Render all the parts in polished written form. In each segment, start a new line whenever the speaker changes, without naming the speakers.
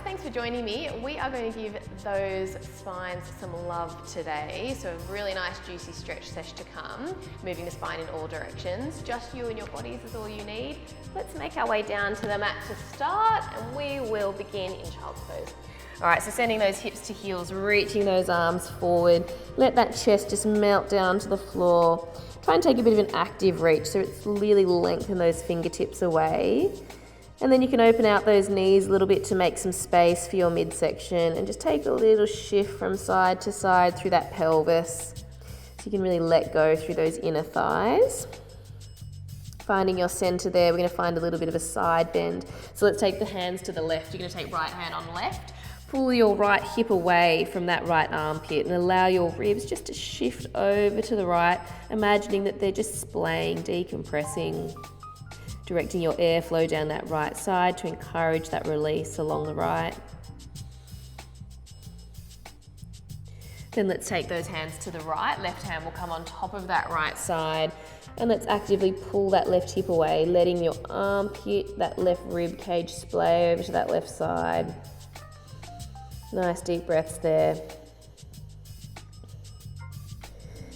thanks for joining me. We are going to give those spines some love today. So a really nice juicy stretch sesh to come, moving the spine in all directions. Just you and your bodies is all you need. Let's make our way down to the mat to start, and we will begin in child's pose. All right, so sending those hips to heels, reaching those arms forward. Let that chest just melt down to the floor. Try and take a bit of an active reach, so it's really lengthen those fingertips away. And then you can open out those knees a little bit to make some space for your midsection, and just take a little shift from side to side through that pelvis. So you can really let go through those inner thighs. Finding your center there, we're gonna find a little bit of a side bend. So let's take the hands to the left. You're gonna take right hand on left. Pull your right hip away from that right armpit and allow your ribs just to shift over to the right, imagining that they're just splaying, decompressing. Directing your airflow down that right side to encourage that release along the right. Then let's take those hands to the right. Left hand will come on top of that right side. And let's actively pull that left hip away, letting your armpit, that left rib cage splay over to that left side. Nice deep breaths there.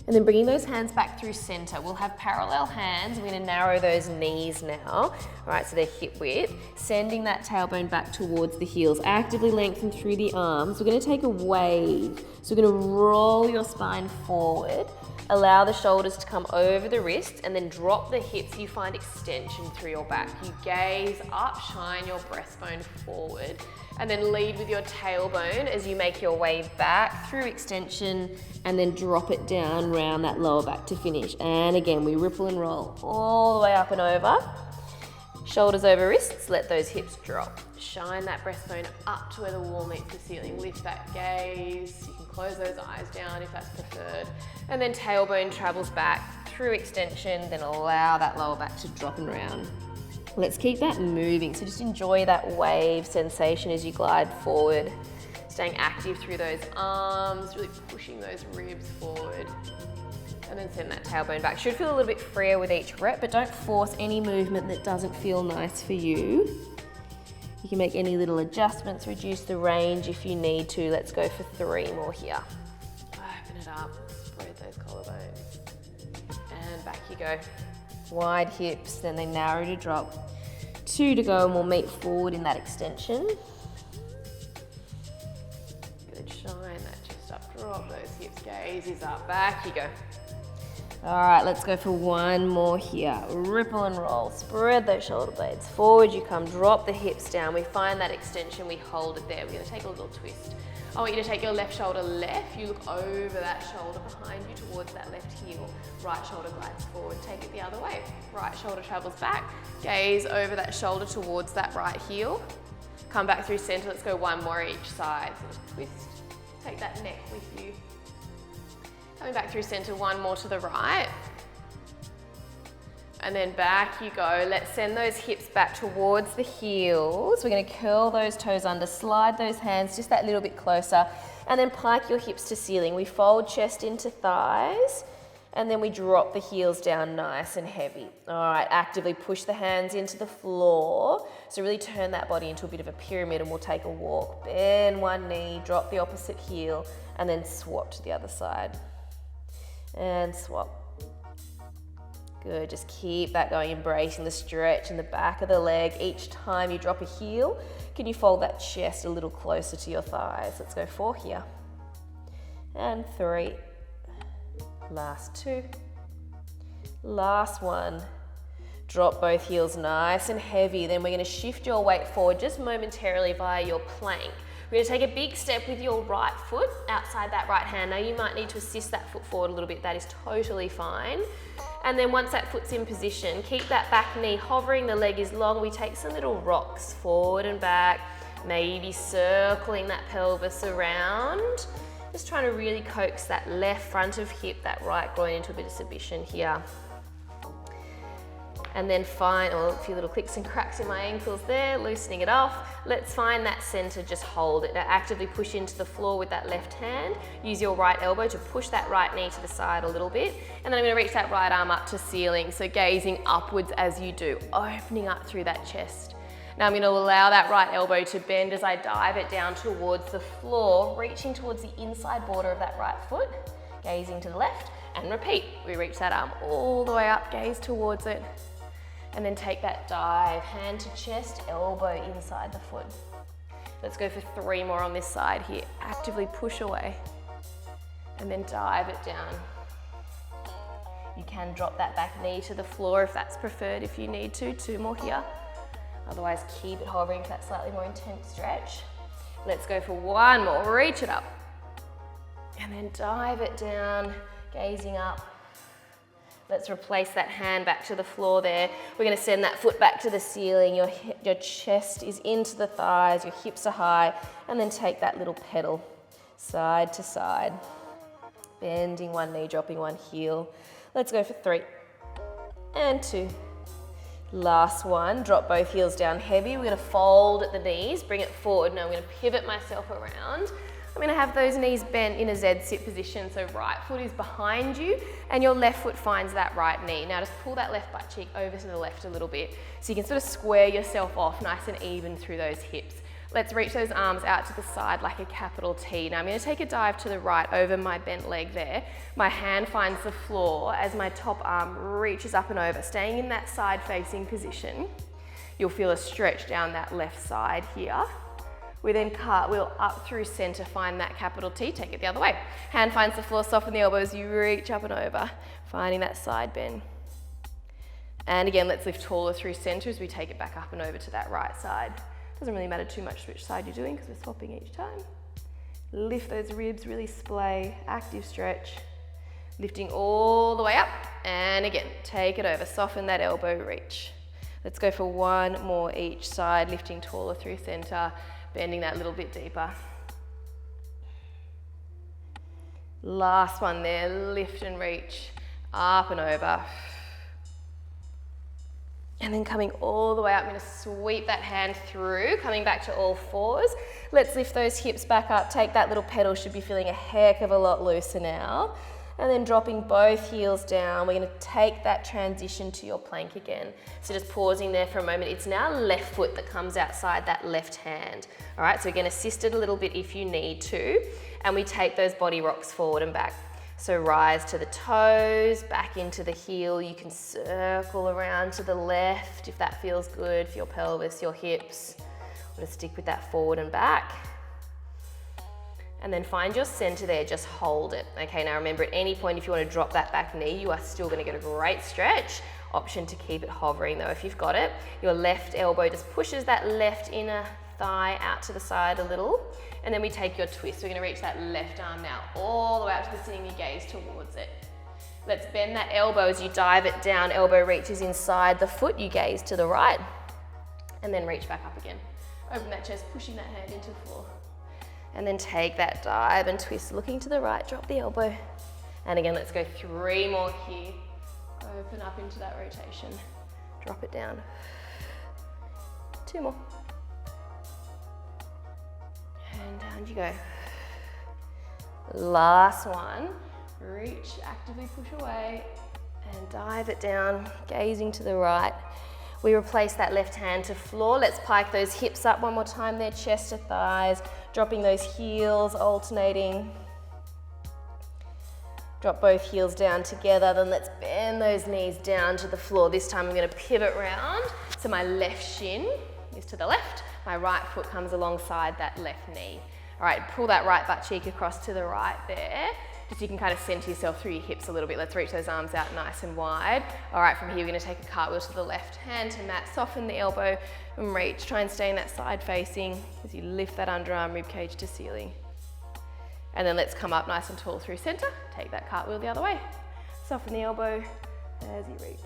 And then bringing those hands back through center. We'll have parallel hands. We're gonna narrow those knees now. All right, so they're hip width. Sending that tailbone back towards the heels. Actively lengthen through the arms. We're gonna take a wave. So we're gonna roll your spine forward. Allow the shoulders to come over the wrists, and then drop the hips. You find extension through your back. You gaze up, shine your breastbone forward, and then lead with your tailbone as you make your way back through extension, and then drop it down, round that lower back to finish. And again, we ripple and roll all the way up and over. Shoulders over wrists, let those hips drop. Shine that breastbone up to where the wall meets the ceiling. Lift that gaze. You can close those eyes down if that's preferred. And then tailbone travels back through extension, then allow that lower back to drop and round. Let's keep that moving. So just enjoy that wave sensation as you glide forward. Staying active through those arms, really pushing those ribs forward. And then send that tailbone back. Should feel a little bit freer with each rep, but don't force any movement that doesn't feel nice for you. You can make any little adjustments, reduce the range if you need to. Let's go for 3 more here. Open it up, spread those collarbones. And back you go. Wide hips, then they narrow to drop. 2 to go, and we'll meet forward in that extension. Good, shine that chest up, drop those hips, gaze is up, back you go. All right, let's go for 1 more here. Ripple and roll, spread those shoulder blades. Forward you come, drop the hips down. We find that extension, we hold it there. We're gonna take a little twist. I want you to take your left shoulder left. You look over that shoulder behind you towards that left heel. Right shoulder glides forward, take it the other way. Right shoulder travels back. Gaze over that shoulder towards that right heel. Come back through center, let's go 1 more each side. So just twist, take that neck with you. Coming back through center, 1 more to the right. And then back you go. Let's send those hips back towards the heels. We're gonna curl those toes under, slide those hands just that little bit closer, and then pike your hips to ceiling. We fold chest into thighs, and then we drop the heels down nice and heavy. All right, actively push the hands into the floor. So really turn that body into a bit of a pyramid, and we'll take a walk. Bend 1 knee, drop the opposite heel, and then swap to the other side. And swap. Good, just keep that going, embracing the stretch in the back of the leg. Each time you drop a heel, can you fold that chest a little closer to your thighs? Let's go 4 here. And 3. Last 2. Last 1. Drop both heels nice and heavy. Then we're gonna shift your weight forward just momentarily via your plank. We're gonna take a big step with your right foot outside that right hand. Now you might need to assist that foot forward a little bit. That is totally fine. And then once that foot's in position, keep that back knee hovering, the leg is long. We take some little rocks forward and back, maybe circling that pelvis around. Just trying to really coax that left front of hip, that right groin into a bit of submission here. And then find, a few little clicks and cracks in my ankles there, loosening it off. Let's find that center, just hold it. Now actively push into the floor with that left hand. Use your right elbow to push that right knee to the side a little bit. And then I'm gonna reach that right arm up to ceiling. So gazing upwards as you do, opening up through that chest. Now I'm going to allow that right elbow to bend as I dive it down towards the floor, reaching towards the inside border of that right foot, gazing to the left, and repeat. We reach that arm all the way up, gaze towards it, and then take that dive, hand to chest, elbow inside the foot. Let's go for 3 more on this side here. Actively push away, and then dive it down. You can drop that back knee to the floor if that's preferred, if you need to. 2 more here. Otherwise, keep it hovering for that slightly more intense stretch. Let's go for 1 more. Reach it up. And then dive it down, gazing up. Let's replace that hand back to the floor there. We're going to send that foot back to the ceiling. Your chest is into the thighs, your hips are high, and then take that little pedal side to side. Bending 1 knee, dropping 1 heel. Let's go for 3 and 2. Last one, drop both heels down heavy. We're going to fold at the knees, bring it forward. Now I'm going to pivot myself around. I'm going to have those knees bent in a Z-sit position, so right foot is behind you and your left foot finds that right knee. Now just pull that left butt cheek over to the left a little bit so you can sort of square yourself off nice and even through those hips. Let's reach those arms out to the side like a capital T. Now I'm going to take a dive to the right over my bent leg there. My hand finds the floor as my top arm reaches up and over, staying in that side facing position. You'll feel a stretch down that left side here. We then cartwheel up through center, find that capital T, take it the other way. Hand finds the floor, soften the elbows, you reach up and over, finding that side bend. And again, let's lift taller through center as we take it back up and over to that right side. Doesn't really matter too much which side you're doing because we're swapping each time. Lift those ribs, really splay, active stretch. Lifting all the way up, and again, take it over, soften that elbow, reach. Let's go for 1 more each side, lifting taller through center, bending that little bit deeper. Last one there, lift and reach, up and over. And then coming all the way up, I'm going to sweep that hand through, coming back to all fours. Let's lift those hips back up, take that little pedal, should be feeling a heck of a lot looser now. And then dropping both heels down, we're going to take that transition to your plank again. So just pausing there for a moment. It's now left foot that comes outside that left hand. All right, so again, assist it a little bit if you need to. And we take those body rocks forward and back. So rise to the toes, back into the heel. You can circle around to the left if that feels good for your pelvis, your hips. We'll just stick with that forward and back. And then find your center there, just hold it. Okay, now remember at any point if you want to drop that back knee, you are still going to get a great stretch. Option to keep it hovering though if you've got it. Your left elbow just pushes that left inner thigh out to the side a little. And then we take your twist. We're going to reach that left arm now all the way out to the ceiling, you gaze towards it. Let's bend that elbow as you dive it down. Elbow reaches inside the foot, you gaze to the right. And then reach back up again. Open that chest, pushing that hand into the floor. And then take that dive and twist, looking to the right, drop the elbow. And again, let's go 3 more here. Open up into that rotation. Drop it down. 2 more. And down you go. Last one. Reach, actively push away and dive it down, gazing to the right. We replace that left hand to floor. Let's pike those hips up one more time there, chest to thighs, dropping those heels, alternating. Drop both heels down together, then let's bend those knees down to the floor. This time I'm going to pivot round. So my left shin is to the left, my right foot comes alongside that left knee. All right, pull that right butt cheek across to the right there. Just so you can kind of center yourself through your hips a little bit. Let's reach those arms out nice and wide. All right, from here we're going to take a cartwheel to the left hand to mat, soften the elbow and reach. Try and stay in that side facing as you lift that underarm rib cage to ceiling. And then let's come up nice and tall through center. Take that cartwheel the other way. Soften the elbow as you reach.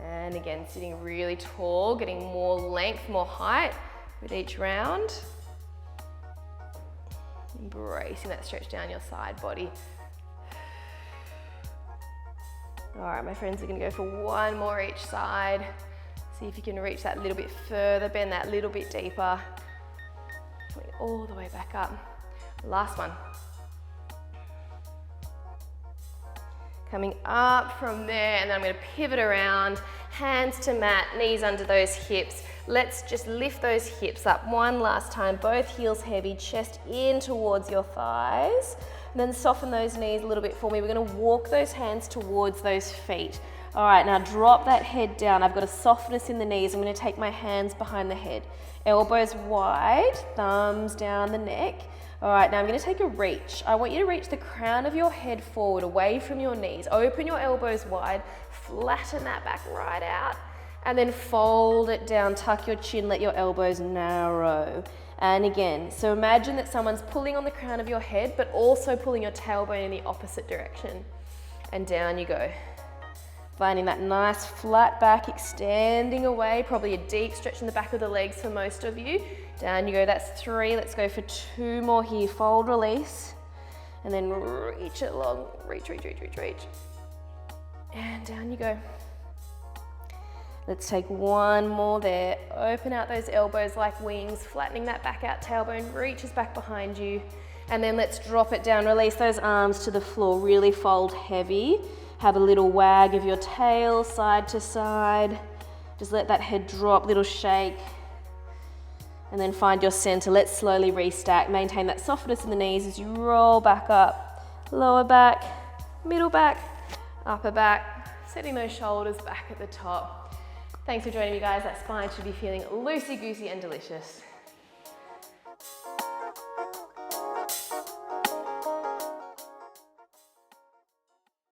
And again, sitting really tall, getting more length, more height with each round. Embracing that stretch down your side body. All right, my friends, we're going to go for 1 more each side. See if you can reach that little bit further, bend that little bit deeper. Going all the way back up. Last one. Coming up from there, and then I'm gonna pivot around, hands to mat, knees under those hips. Let's just lift those hips up one last time, both heels heavy, chest in towards your thighs, and then soften those knees a little bit for me. We're gonna walk those hands towards those feet. All right, now drop that head down. I've got a softness in the knees. I'm gonna take my hands behind the head. Elbows wide, thumbs down the neck. All right, now I'm gonna take a reach. I want you to reach the crown of your head forward, away from your knees. Open your elbows wide, flatten that back right out, and then fold it down, tuck your chin, let your elbows narrow. And again, so imagine that someone's pulling on the crown of your head, but also pulling your tailbone in the opposite direction. And down you go. Finding that nice flat back, extending away, probably a deep stretch in the back of the legs for most of you. Down you go, that's 3. Let's go for 2 more here. Fold, release, and then reach it long. Reach, reach, reach, reach, reach. And down you go. Let's take 1 more there. Open out those elbows like wings, flattening that back out, tailbone reaches back behind you. And then let's drop it down. Release those arms to the floor, really fold heavy. Have a little wag of your tail side to side. Just let that head drop, little shake. And then find your center. Let's slowly restack. Maintain that softness in the knees as you roll back up. Lower back, middle back, upper back. Setting those shoulders back at the top. Thanks for joining me, guys. That spine should be feeling loosey-goosey and delicious.